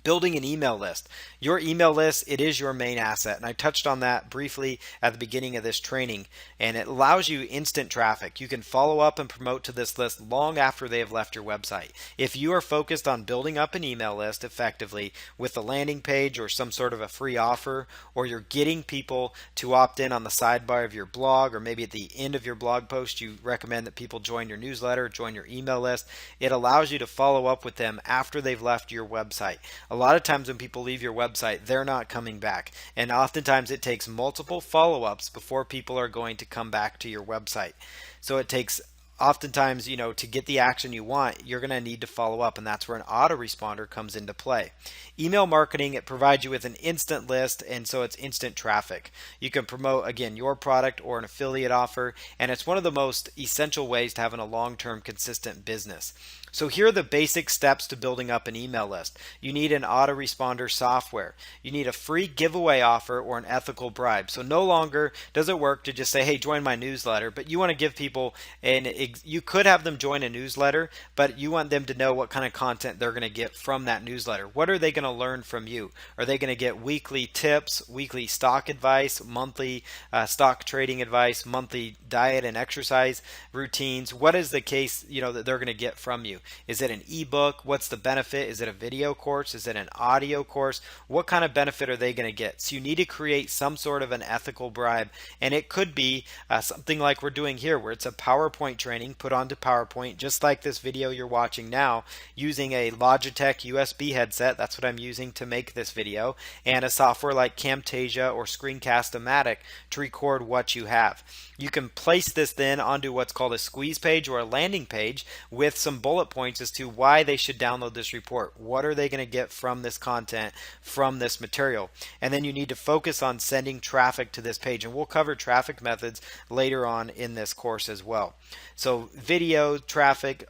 Building an email list. Your email list, it is your main asset. And I touched on that briefly at the beginning of this training. And it allows you instant traffic. You can follow up and promote to this list long after they have left your website. If you are focused on building up an email list effectively with a landing page or some sort of a free offer, or you're getting people to opt in on the sidebar of your blog, or maybe at the end of your blog post, you recommend that people join your newsletter, join your email list, it allows you to follow up with them after they've left your website. A lot of times when people leave your website, they're not coming back. And oftentimes it takes multiple follow-ups before people are going to come back to your website. So it takes oftentimes, to get the action you want, you're going to need to follow up, and that's where an autoresponder comes into play. Email marketing, it provides you with an instant list, and so it's instant traffic. You can promote, again, your product or an affiliate offer, and it's one of the most essential ways to having a long-term consistent business. So here are the basic steps to building up an email list. You need an autoresponder software. You need a free giveaway offer or an ethical bribe. So no longer does it work to just say, hey, join my newsletter, but you want to give people, and you could have them join a newsletter, but you want them to know what kind of content they're going to get from that newsletter. What are they going to learn from you? Are they going to get weekly tips, weekly stock advice, monthly stock trading advice, monthly diet and exercise routines? What is the case, that they're going to get from you? Is it an ebook? What's the benefit? Is it a video course? Is it an audio course? What kind of benefit are they going to get? So you need to create some sort of an ethical bribe, and it could be something like we're doing here, where it's a PowerPoint training put onto PowerPoint, just like this video you're watching now, using a Logitech USB headset. That's what I'm using to make this video, and a software like Camtasia or Screencast-O-Matic to record what you have. You can place this then onto what's called a squeeze page or a landing page with some bullet points as to why they should download this report. What are they going to get from this content, from this material? And then you need to focus on sending traffic to this page. And we'll cover traffic methods later on in this course as well. So video traffic,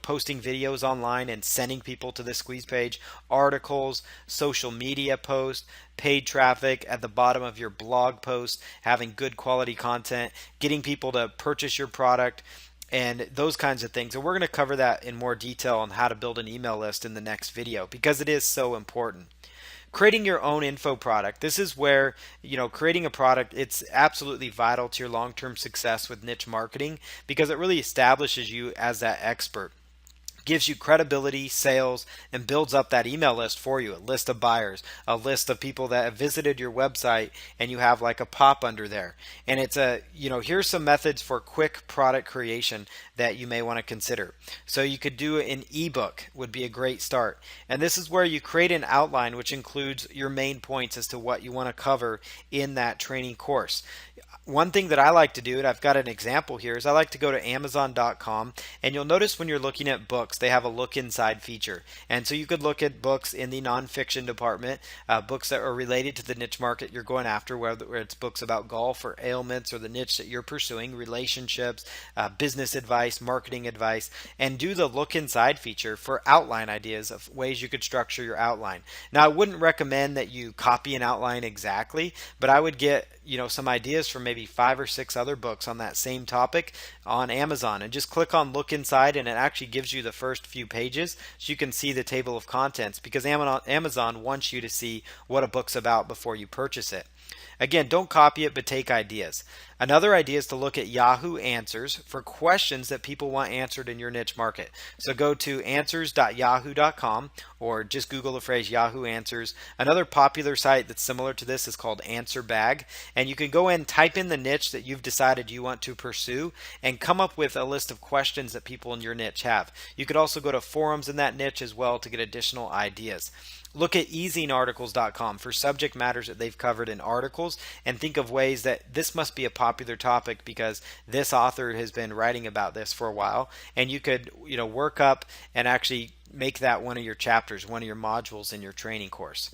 posting videos online and sending people to the squeeze page, articles, social media posts, paid traffic at the bottom of your blog post, having good quality content, getting people to purchase your product, and those kinds of things. And we're going to cover that in more detail on how to build an email list in the next video, because it is so important. Creating your own info product. This is where, creating a product, it's absolutely vital to your long-term success with niche marketing, because it really establishes you as that expert. Gives you credibility, sales, and builds up that email list for you, a list of buyers, a list of people that have visited your website, and you have like a pop under there. And it's here's some methods for quick product creation that you may want to consider. So you could do an ebook, would be a great start. And this is where you create an outline which includes your main points as to what you want to cover in that training course. One thing that I like to do, and I've got an example here, is I like to go to Amazon.com, and you'll notice when you're looking at books, they have a look inside feature. And so you could look at books in the nonfiction department, books that are related to the niche market you're going after, whether it's books about golf or ailments or the niche that you're pursuing, relationships, business advice, marketing advice, and do the look inside feature for outline ideas of ways you could structure your outline. Now, I wouldn't recommend that you copy an outline exactly, but I would get some ideas from maybe 5 or 6 other books on that same topic on Amazon, and just click on look inside, and it actually gives you the first few pages so you can see the table of contents, because Amazon wants you to see what a book's about before you purchase it. Again, don't copy it, but take ideas. Another idea is to look at Yahoo Answers for questions that people want answered in your niche market. So go to answers.yahoo.com, or just Google the phrase Yahoo Answers. Another popular site that's similar to this is called AnswerBag, and you can go in, type in the niche that you've decided you want to pursue, and come up with a list of questions that people in your niche have. You could also go to forums in that niche as well to get additional ideas. Look at easingarticles.com for subject matters that they've covered in articles, and think of ways that this must be a popular topic because this author has been writing about this for a while, and you could work up and actually make that one of your chapters, one of your modules in your training course.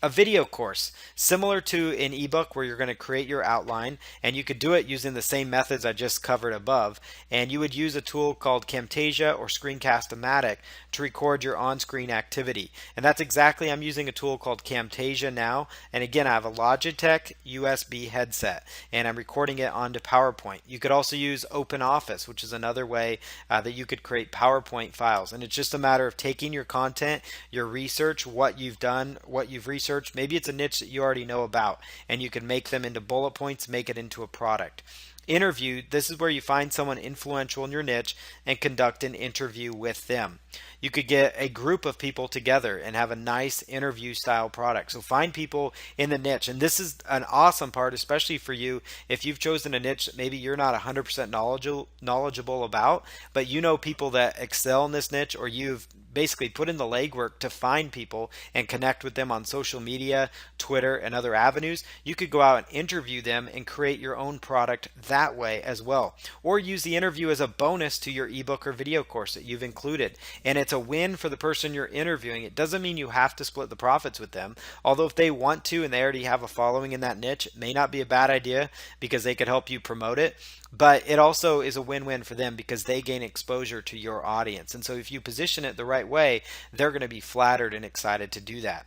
A video course, similar to an ebook where you're going to create your outline, and you could do it using the same methods I just covered above. And you would use a tool called Camtasia or Screencast-O-Matic to record your on-screen activity. And that's exactly, I'm using a tool called Camtasia now. And again, I have a Logitech USB headset, and I'm recording it onto PowerPoint. You could also use OpenOffice, which is another way that you could create PowerPoint files. And it's just a matter of taking your content, your research, what you've done, what you've researched. Maybe it's a niche that you already know about, and you can make them into bullet points, make it into a product. Interview, this is where you find someone influential in your niche and conduct an interview with them. You could get a group of people together and have a nice interview style product. So find people in the niche. And this is an awesome part, especially for you if you've chosen a niche that maybe you're not 100% knowledgeable about, but you know people that excel in this niche, or you've basically put in the legwork to find people and connect with them on social media, Twitter, and other avenues. You could go out and interview them and create your own product that way as well. Or use the interview as a bonus to your ebook or video course that you've included. And it's a win for the person you're interviewing. It doesn't mean you have to split the profits with them. Although if they want to and they already have a following in that niche, it may not be a bad idea because they could help you promote it. But it also is a win-win for them because they gain exposure to your audience. And so if you position it the right way, they're going to be flattered and excited to do that.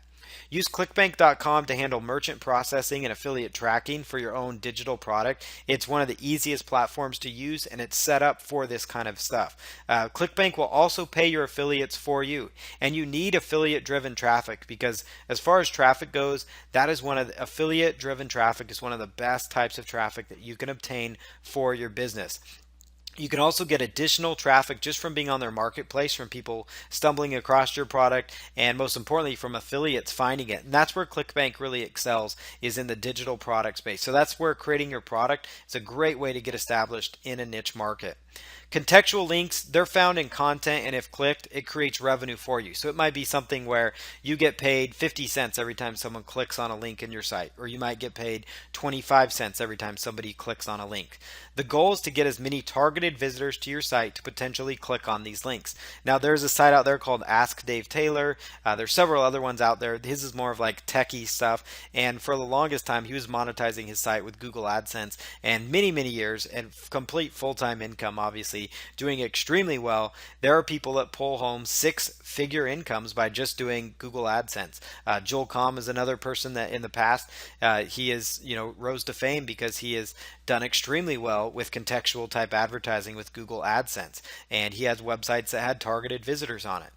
Use clickbank.com to handle merchant processing and affiliate tracking for your own digital product. It's one of the easiest platforms to use, and it's set up for this kind of stuff. ClickBank will also pay your affiliates for you, and you need affiliate-driven traffic because as far as traffic goes, that is one of the affiliate-driven traffic is one of the best types of traffic that you can obtain for your business. You can also get additional traffic just from being on their marketplace, from people stumbling across your product, and most importantly, from affiliates finding it. And that's where ClickBank really excels, is in the digital product space. So that's where creating your product is a great way to get established in a niche market. Contextual links, they're found in content, and if clicked, it creates revenue for you. So it might be something where you get paid 50 cents every time someone clicks on a link in your site, or you might get paid 25 cents every time somebody clicks on a link. The goal is to get as many targeted visitors to your site to potentially click on these links. Now, there's a site out there called Ask Dave Taylor. There's several other ones out there. His is more of like techie stuff, and for the longest time, he was monetizing his site with Google AdSense, and many years, and complete full-time income, obviously, doing extremely well. There are people that pull home six-figure incomes by just doing Google AdSense. Joel Comm is another person that in the past he is rose to fame because he has done extremely well with contextual type advertising with Google AdSense, and he has websites that had targeted visitors on it.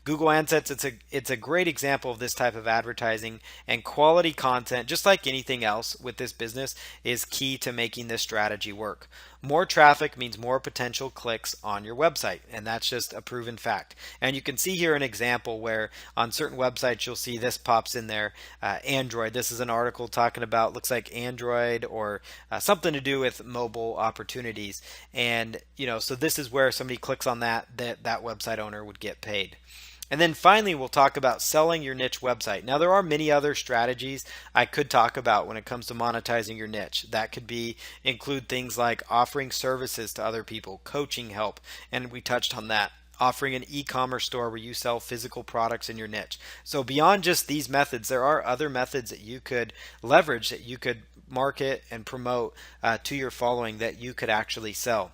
Google AdSense, it's a great example of this type of advertising, and quality content, just like anything else with this business, is key to making this strategy work. More traffic means more potential clicks on your website, and that's just a proven fact. And you can see here an example where on certain websites you'll see this pops in there, Android. This is an article talking about, looks like Android or something to do with mobile opportunities. And so this is where somebody clicks on that website owner would get paid. And then finally, we'll talk about selling your niche website. Now, there are many other strategies I could talk about when it comes to monetizing your niche. That could include things like offering services to other people, coaching help, and we touched on that. Offering an e-commerce store where you sell physical products in your niche. So beyond just these methods, there are other methods that you could leverage, that you could market and promote to your following, that you could actually sell.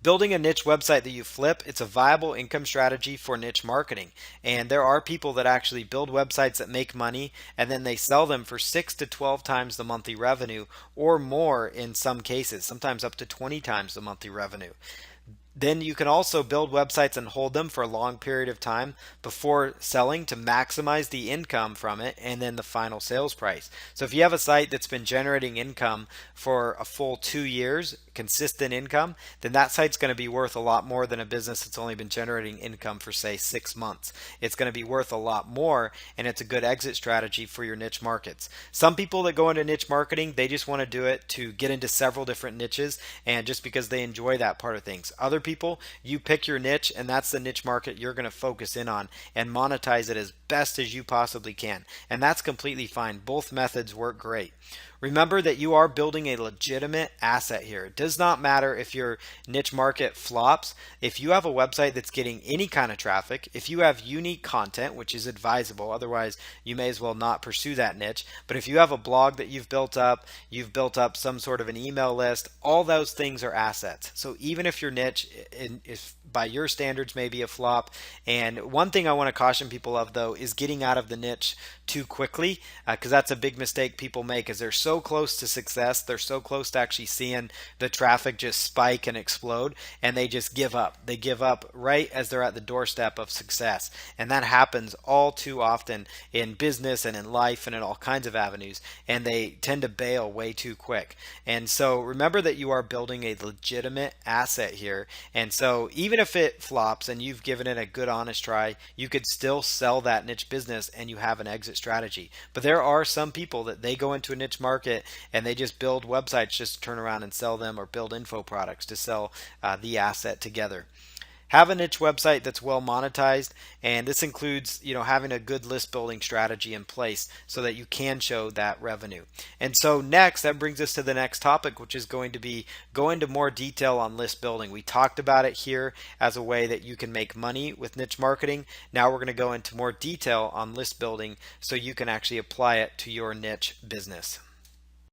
Building a niche website that you flip, it's a viable income strategy for niche marketing. And there are people that actually build websites that make money and then they sell them for 6 to 12 times the monthly revenue, or more in some cases, sometimes up to 20 times the monthly revenue. Then you can also build websites and hold them for a long period of time before selling to maximize the income from it and then the final sales price. So if you have a site that's been generating income for a full 2 years, consistent income, then that site's going to be worth a lot more than a business that's only been generating income for, say, 6 months. It's going to be worth a lot more, and it's a good exit strategy for your niche markets. Some people that go into niche marketing, they just want to do it to get into several different niches and just because they enjoy that part of things. Other people, you pick your niche, and that's the niche market you're going to focus in on and monetize it as best as you possibly can. And that's completely fine. Both methods work great. Remember that you are building a legitimate asset here. It does not matter if your niche market flops. If you have a website that's getting any kind of traffic, if you have unique content, which is advisable, otherwise you may as well not pursue that niche. But if you have a blog that you've built up some sort of an email list, all those things are assets. So even if your niche is by your standards maybe a flop, and one thing I want to caution people of though is getting out of the niche too quickly, because that's a big mistake people make, is they're so close to success, they're so close to actually seeing the traffic just spike and explode, and they just give up. They give up right as they're at the doorstep of success, and that happens all too often in business and in life and in all kinds of avenues, and they tend to bail way too quick. And so remember that you are building a legitimate asset here, and so even if it flops and you've given it a good honest try, you could still sell that niche business and you have an exit strategy. But there are some people that they go into a niche market and they just build websites just to turn around and sell them, or build info products to sell the asset together. Have a niche website that's well monetized, and this includes, having a good list building strategy in place so that you can show that revenue. And so next, that brings us to the next topic, which is going to be go into more detail on list building. We talked about it here as a way that you can make money with niche marketing. Now we're going to go into more detail on list building so you can actually apply it to your niche business.